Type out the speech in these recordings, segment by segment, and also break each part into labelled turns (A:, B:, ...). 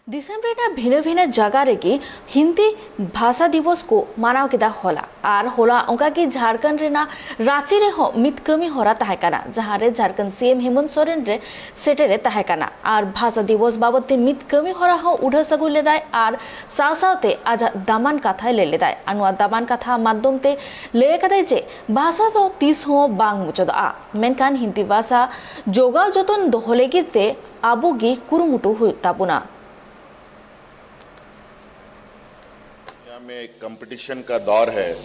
A: दिसंबर भिन्न भिन्न जगह रेगी हिंदी भाषा दिवस को मानाव केदा होला और होला उनका की झारखंड रेना रांची रे हो मित कमी होरा तहकाना जहां रे झारखंड सीएम हेमंत सोरेन रे सेटेरे तहकाना और भाषा दिवस बाबत मित कमी होरा हो उड़ा सगु लेदाय और सावसावते आज दामान कथा ले लेदाय अनुआ दामान कथा माध्यम ते ले कदाय जे भाषा तो 30 हो बांग मुचदा मेनकान हिंदी भाषा जोगा जतन दोहलेगी ते आबुगी कुरुमुटु हुई ताबुना
B: में एक कंपटीशन का दौर है।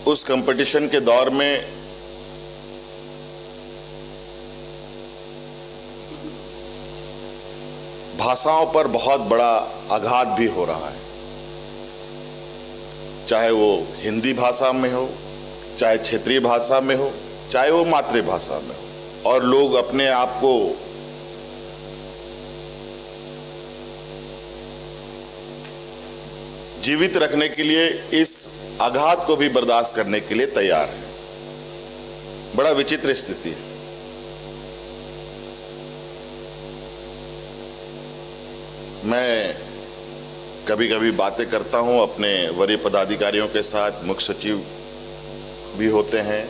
B: उस कंपटीशन के दौर में भाषाओं पर बहुत बड़ा आघात भी हो रहा है, चाहे वो हिंदी भाषा में हो, चाहे क्षेत्रीय भाषा में हो, चाहे वो मातृभाषा में हो, और लोग अपने आप को जीवित रखने के लिए इस आघात को भी बर्दाश्त करने के लिए तैयार है। बड़ा विचित्र स्थिति है। मैं कभी कभी बातें करता हूं अपने वरीय पदाधिकारियों के साथ, मुख्य सचिव भी होते हैं,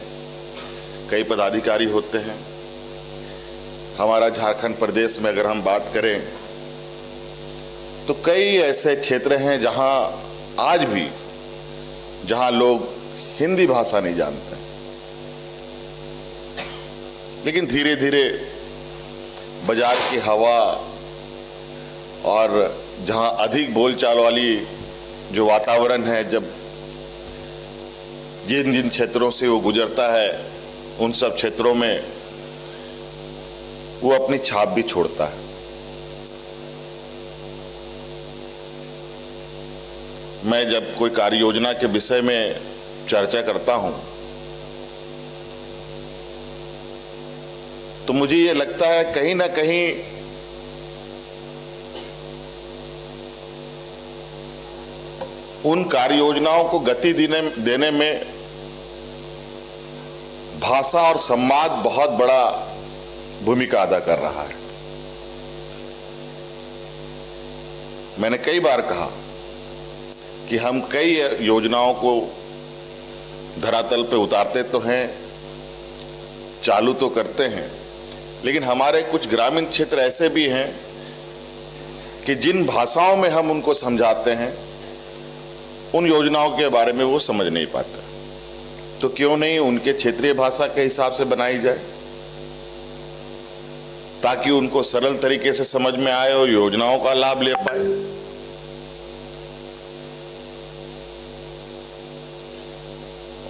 B: कई पदाधिकारी होते हैं। हमारा झारखंड प्रदेश में अगर हम बात करें तो कई ऐसे क्षेत्र हैं जहां लोग हिंदी भाषा नहीं जानते, लेकिन धीरे धीरे बाजार की हवा और जहां अधिक बोलचाल वाली जो वातावरण है, जब जिन जिन क्षेत्रों से वो गुजरता है उन सब क्षेत्रों में वो अपनी छाप भी छोड़ता है। मैं जब कोई कार्य योजना के विषय में चर्चा करता हूं तो मुझे ये लगता है कहीं ना कहीं उन कार्य योजनाओं को गति देने में भाषा और संवाद बहुत बड़ा भूमिका अदा कर रहा है। मैंने कई बार कहा कि हम कई योजनाओं को धरातल पे उतारते तो हैं, चालू तो करते हैं, लेकिन हमारे कुछ ग्रामीण क्षेत्र ऐसे भी हैं कि जिन भाषाओं में हम उनको समझाते हैं उन योजनाओं के बारे में वो समझ नहीं पाते। तो क्यों नहीं उनके क्षेत्रीय भाषा के हिसाब से बनाई जाए ताकि उनको सरल तरीके से समझ में आए और योजनाओं का लाभ ले पाए।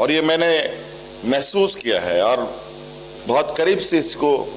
B: और ये मैंने महसूस किया है और बहुत करीब से इसको